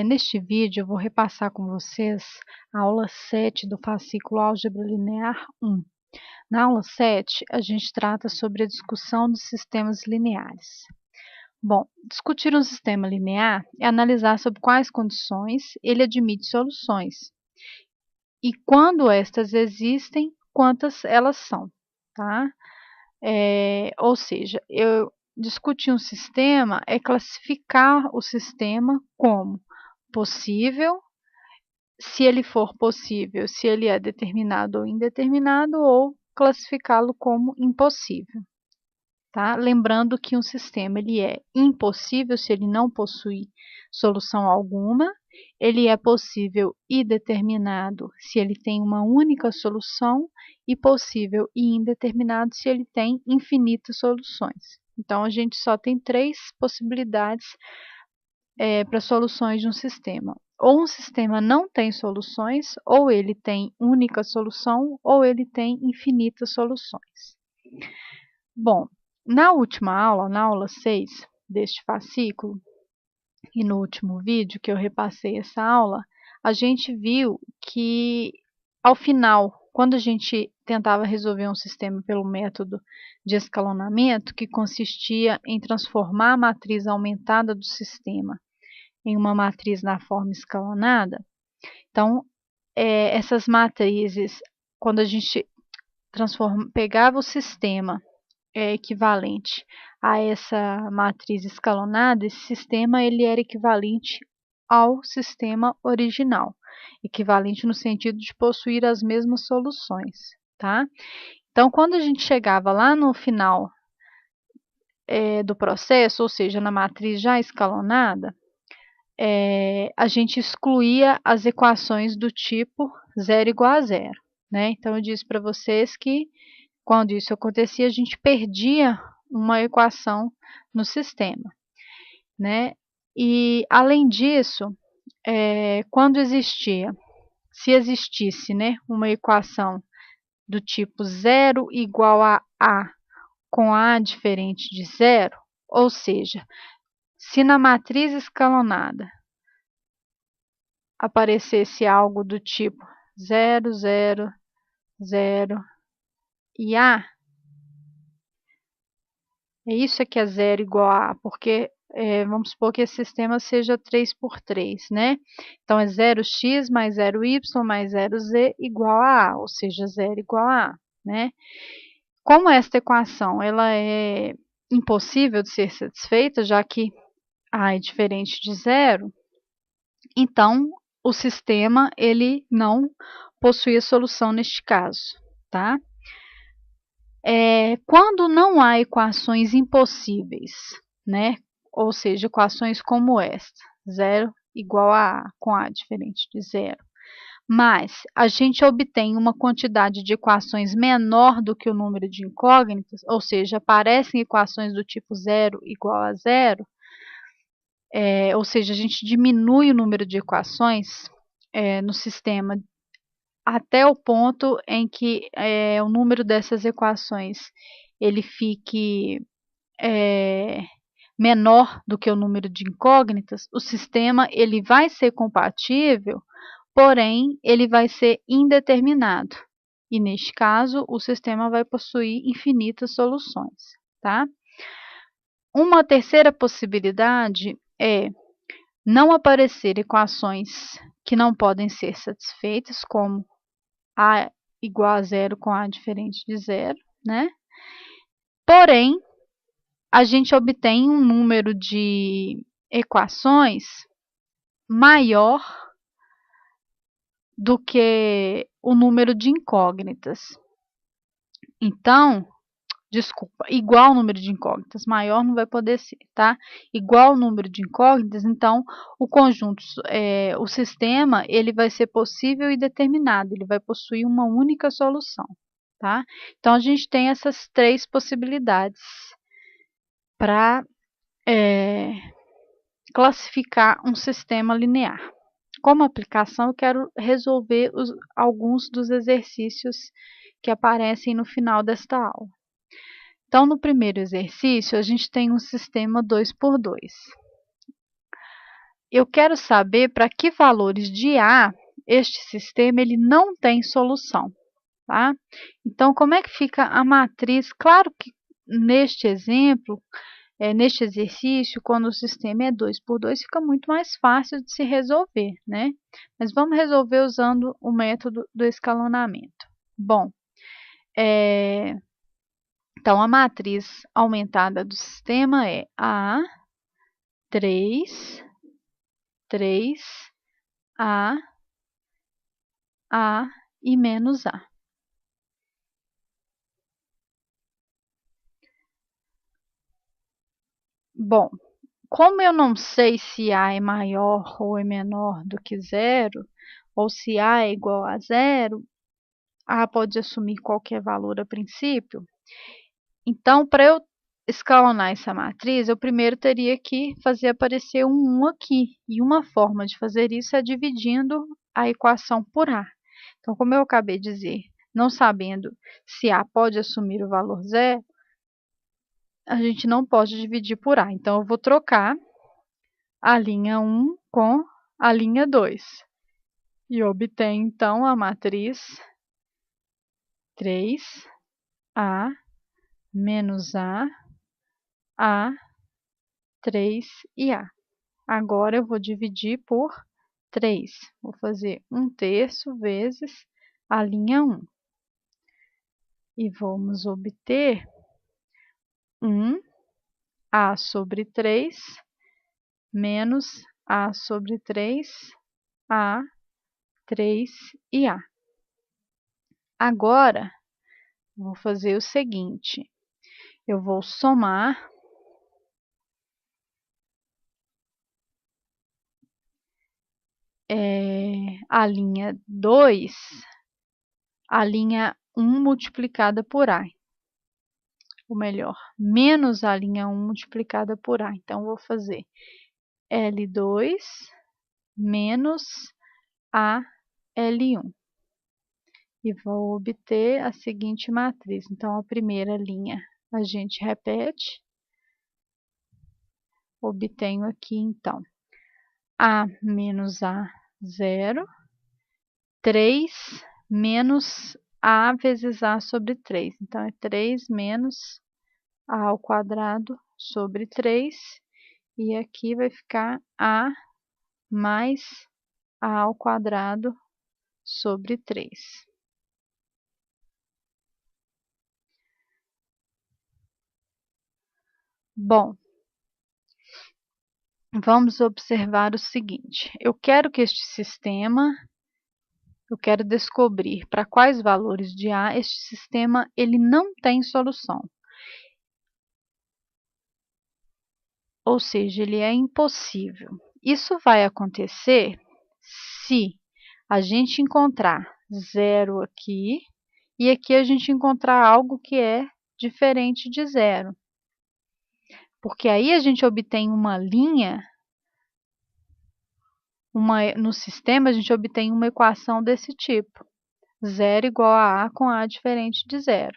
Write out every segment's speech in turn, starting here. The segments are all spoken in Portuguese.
Neste vídeo eu vou repassar com vocês a aula 7 do fascículo Álgebra Linear 1. Na aula 7, a gente trata sobre a discussão dos sistemas lineares. Bom, discutir um sistema linear é analisar sob quais condições ele admite soluções e, quando estas existem, quantas elas são, tá? Ou seja, eu discutir um sistema é classificar o sistema como possível, se ele for possível, se ele é determinado ou indeterminado, ou classificá-lo como impossível. Tá? Lembrando que um sistema ele é impossível se ele não possui solução alguma, ele é possível e determinado se ele tem uma única solução, e possível e indeterminado se ele tem infinitas soluções. Então, a gente só tem três possibilidades para soluções de um sistema. Ou um sistema não tem soluções, ou ele tem única solução, ou ele tem infinitas soluções. Bom, na última aula, na aula 6 deste fascículo, e no último vídeo que eu repassei essa aula, a gente viu que, ao final, quando a gente tentava resolver um sistema pelo método de escalonamento, que consistia em transformar a matriz aumentada do sistema em uma matriz na forma escalonada, então, essas matrizes, quando a gente pegava o sistema equivalente a essa matriz escalonada, esse sistema ele era equivalente ao sistema original, equivalente no sentido de possuir as mesmas soluções, tá? Então, quando a gente chegava lá no final do processo, ou seja, na matriz já escalonada, a gente excluía as equações do tipo 0 igual a 0, né? Então, eu disse para vocês que, quando isso acontecia, a gente perdia uma equação no sistema, né? E, além disso, se existisse, né, uma equação do tipo 0 igual a com A diferente de 0, ou seja, se na matriz escalonada aparecesse algo do tipo 0, 0, 0 e A, isso aqui é 0 igual a A, porque vamos supor que esse sistema seja 3 por 3, né? Então, é 0x mais 0y mais 0z igual a A, ou seja, 0 igual a A, né? Como esta equação ela é impossível de ser satisfeita, já que A é diferente de 0, então o sistema ele não possui a solução neste caso, tá? Quando não há equações impossíveis, né? Ou seja, equações como esta, 0 igual a A, com A diferente de 0. Mas a gente obtém uma quantidade de equações menor do que o número de incógnitas, ou seja, aparecem equações do tipo 0 igual a 0, ou seja, a gente diminui o número de equações no sistema até o ponto em que o número dessas equações ele fique menor do que o número de incógnitas, o sistema ele vai ser compatível, porém ele vai ser indeterminado. E neste caso, o sistema vai possuir infinitas soluções, tá? Uma terceira possibilidade é não aparecer equações que não podem ser satisfeitas, como A igual a 0 com A diferente de 0, né? Porém, a gente obtém um número de equações maior do que o número de incógnitas. Então, igual o número de incógnitas, maior não vai poder ser, tá? Igual o número de incógnitas, então o conjunto, o sistema, ele vai ser possível e determinado, ele vai possuir uma única solução, tá? Então a gente tem essas três possibilidades para classificar um sistema linear. Como aplicação, eu quero resolver alguns dos exercícios que aparecem no final desta aula. Então, no primeiro exercício, a gente tem um sistema 2 por 2. eu quero saber para que valores de A este sistema ele não tem solução, tá? Então, como é que fica a matriz? Claro que neste exemplo, neste exercício, quando o sistema é 2 por 2, fica muito mais fácil de se resolver, né? Mas vamos resolver usando o método do escalonamento. Bom, então a matriz aumentada do sistema é A, 3, 3, A e menos A. Bom, como eu não sei se A é maior ou é menor do que zero, ou se A é igual a zero, A pode assumir qualquer valor a princípio. Então, para eu escalonar essa matriz, eu primeiro teria que fazer aparecer um 1 aqui. E uma forma de fazer isso é dividindo a equação por A. Então, como eu acabei de dizer, não sabendo se A pode assumir o valor zero, a gente não pode dividir por A. Então, eu vou trocar a linha 1 com a linha 2. E obtenho, então, a matriz 3A menos A, 3 e A. Agora, eu vou dividir por 3. Vou fazer 1/3 vezes a linha 1. E vamos obter 1A sobre 3 menos A sobre 3, A, 3 e A. Agora, vou fazer o seguinte, eu vou somar a linha 2, a linha 1 multiplicada por A. Ou melhor, menos a linha 1 multiplicada por A. Então, vou fazer L2 menos a L1. E vou obter a seguinte matriz. Então, a primeira linha a gente repete. Obtenho aqui, então, A menos A, 0. 3 menos A vezes A sobre 3. Então, é 3 menos A ao quadrado sobre 3. E aqui vai ficar A mais A ao quadrado sobre 3. Bom, vamos observar o seguinte. Eu quero descobrir para quais valores de A este sistema ele não tem solução. Ou seja, ele é impossível. Isso vai acontecer se a gente encontrar zero aqui e aqui a gente encontrar algo que é diferente de zero. Porque aí a gente obtém uma linha, no sistema a gente obtém uma equação desse tipo. 0 igual a A com A diferente de zero.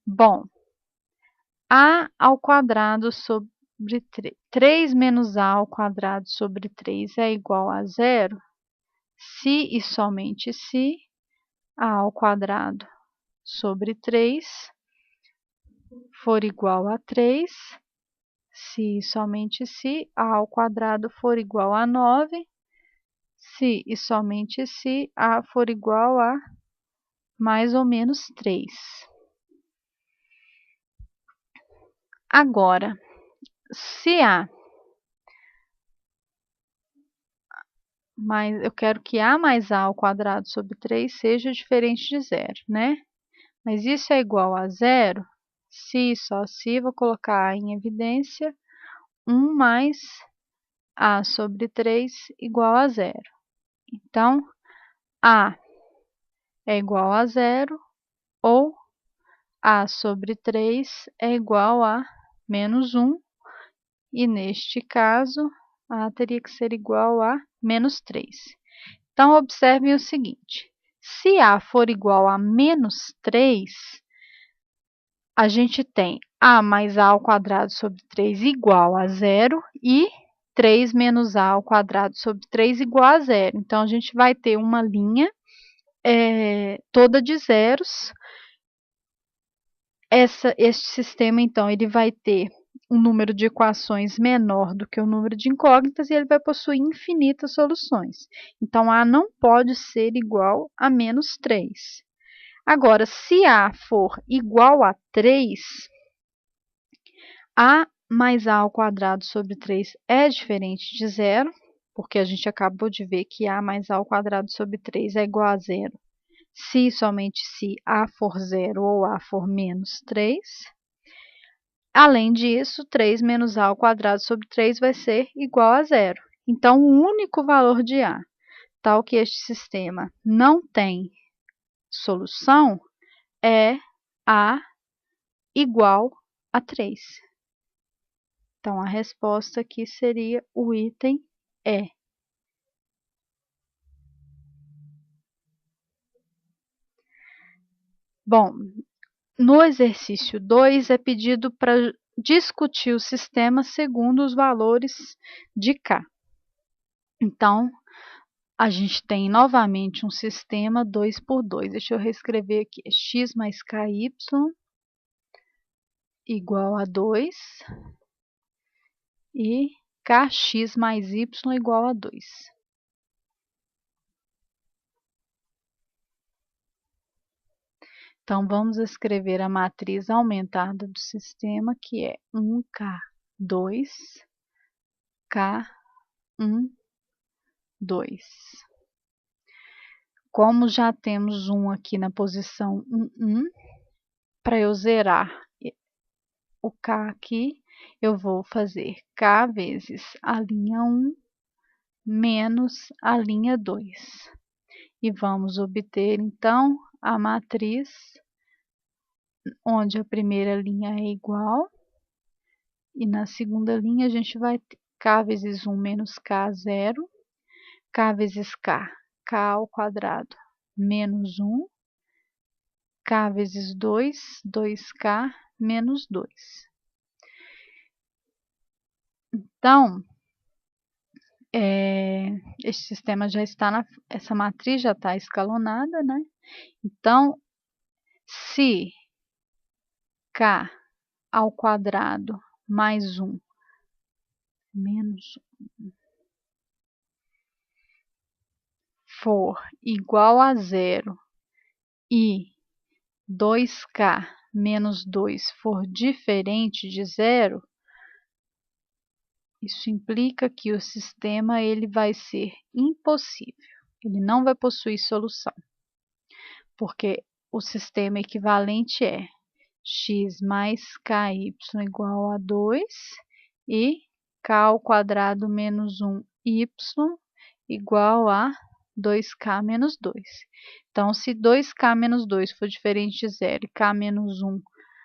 Bom, A ao quadrado sobre 3 menos A ao quadrado sobre 3 é igual a zero se e somente se A ao quadrado sobre 3 for igual a 3, se e somente se A ao quadrado for igual a 9, se e somente se A for igual a mais ou menos 3. Agora, se A, eu quero que A mais A ao quadrado sobre 3 seja diferente de zero, né? Mas isso é igual a zero se e só se, vou colocar A em evidência, 1 mais A sobre 3 igual a zero. Então, A é igual a zero ou A sobre 3 é igual a menos 1. E neste caso, A teria que ser igual a menos 3. Então, observem o seguinte. Se A for igual a menos 3, a gente tem A mais A ao quadrado sobre 3 igual a zero e 3 menos a ao quadrado sobre 3 igual a zero. Então, a gente vai ter uma linha toda de zeros. Este sistema, então, ele vai ter um número de equações menor do que o número de incógnitas e ele vai possuir infinitas soluções. Então, A não pode ser igual a menos 3. Agora, se A for igual a 3, A mais A ao quadrado sobre 3 é diferente de zero, porque a gente acabou de ver que A mais A ao quadrado sobre 3 é igual a zero, se somente se A for zero ou A for menos 3. Além disso, 3 menos A ao quadrado sobre 3 vai ser igual a zero. Então, o único valor de A, tal que este sistema não tem solução, é A igual a 3. Então, a resposta aqui seria o item E. Bom, no exercício 2 é pedido para discutir o sistema segundo os valores de K. Então, a gente tem novamente um sistema 2 por 2. Deixa eu reescrever aqui. X mais KY igual a 2 e KX mais Y igual a 2. Então, vamos escrever a matriz aumentada do sistema, que é 1K, 2K, 1, 2. Como já temos 1 aqui na posição 1, 1, para eu zerar o K aqui, eu vou fazer K vezes a linha 1 menos a linha 2. E vamos obter, então, a matriz onde a primeira linha é igual e na segunda linha a gente vai ter K vezes 1 menos K, 0. K vezes K, K ao quadrado menos 1. K vezes 2, 2K menos 2. Então, este sistema já está essa matriz já está escalonada, né? Então, se K ao quadrado mais 1 menos 1 for igual a zero e 2K menos 2 for diferente de zero, isso implica que o sistema ele vai ser impossível. Ele não vai possuir solução, porque o sistema equivalente é x mais ky igual a 2 e k ao quadrado menos 1y igual a 2k menos 2. Então, se 2k menos 2 for diferente de zero e k menos 1,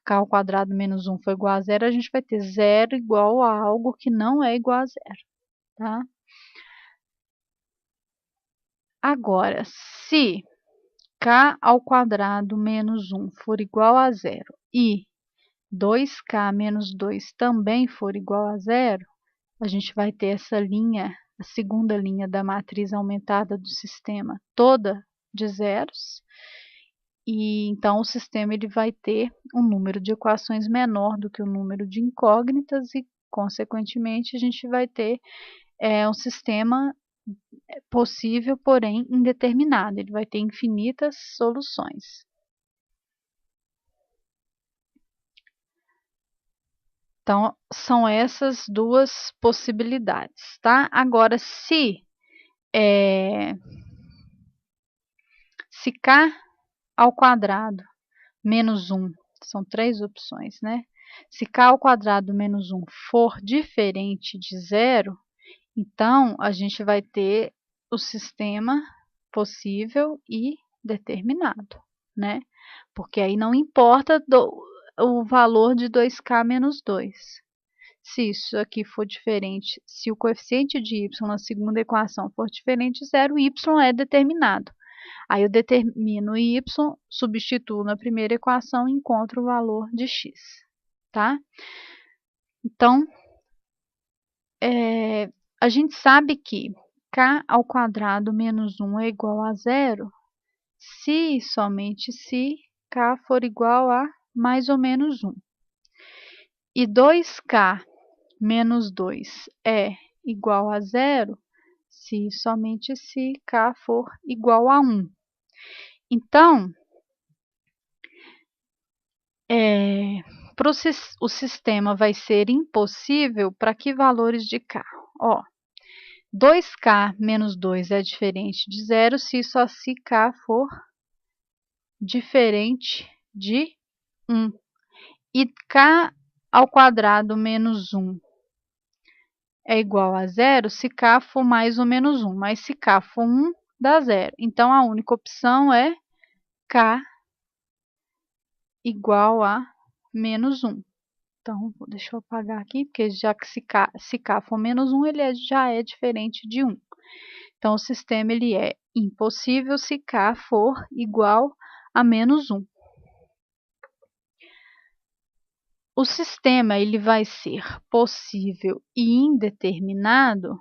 k ao quadrado menos 1 for igual a zero, a gente vai ter zero igual a algo que não é igual a zero, tá? Agora, se k ao quadrado menos 1 for igual a zero e 2k menos 2 também for igual a zero, a gente vai ter essa linha, a segunda linha da matriz aumentada do sistema, toda de zeros. E então o sistema ele vai ter um número de equações menor do que o número de incógnitas e, consequentemente, a gente vai ter um sistema possível, porém indeterminado. Ele vai ter infinitas soluções. Então, são essas duas possibilidades, tá? Agora, se k ao quadrado menos 1, são três opções, né? Se k ao quadrado menos 1 for diferente de zero, então a gente vai ter o sistema possível e determinado, né? Porque aí não importa o valor de 2k menos 2. Se isso aqui for diferente, se o coeficiente de y na segunda equação for diferente de zero, y é determinado. Aí eu determino y, substituo na primeira equação e encontro o valor de x, tá? Então, A gente sabe que k ao quadrado menos 1 é igual a zero se e somente se k for igual a mais ou menos 1. E 2k menos 2 é igual a zero se e somente se k for igual a 1. Então, o sistema vai ser impossível para que valores de k? Ó, 2k menos 2 é diferente de zero se só se k for diferente de 1. E k ao quadrado menos 1 é igual a zero se k for mais ou menos 1. Mas se k for 1, dá zero. Então, a única opção é k igual a menos 1. Então, deixa eu apagar aqui, porque já que se k for menos 1, ele já é diferente de 1. Então, o sistema ele é impossível se k for igual a menos 1. O sistema ele vai ser possível e indeterminado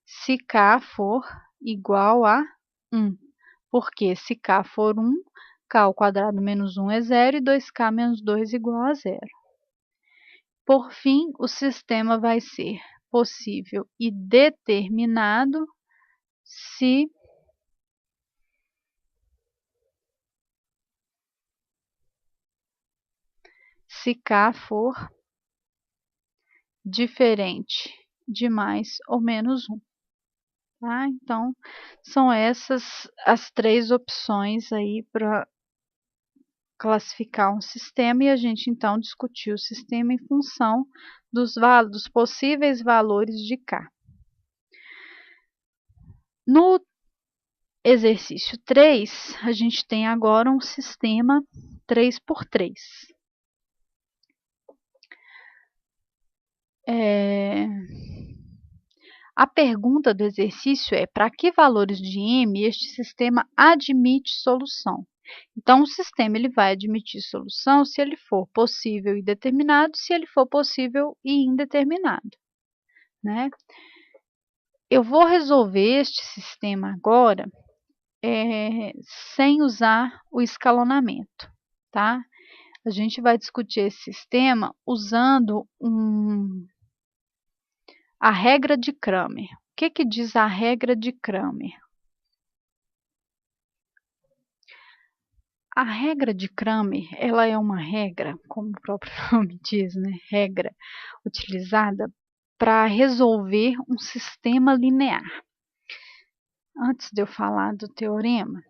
se k for igual a 1. Porque se k for 1, k ao quadrado menos 1 é zero e 2k menos 2 é igual a zero. Por fim, o sistema vai ser possível e determinado se k for diferente de mais ou menos 1. Tá? Então, são essas as três opções aí para classificar um sistema, e a gente então discutiu o sistema em função dos possíveis valores de k. No exercício 3, a gente tem agora um sistema 3×3. A pergunta do exercício é: para que valores de m este sistema admite solução? Então, o sistema ele vai admitir solução se ele for possível e determinado, se ele for possível e indeterminado, né? Eu vou resolver este sistema agora sem usar o escalonamento, tá? A gente vai discutir esse sistema usando a regra de Cramer. O que diz a regra de Cramer? A regra de Cramer, ela é uma regra, como o próprio nome diz, né? Regra utilizada para resolver um sistema linear. Antes de eu falar do teorema,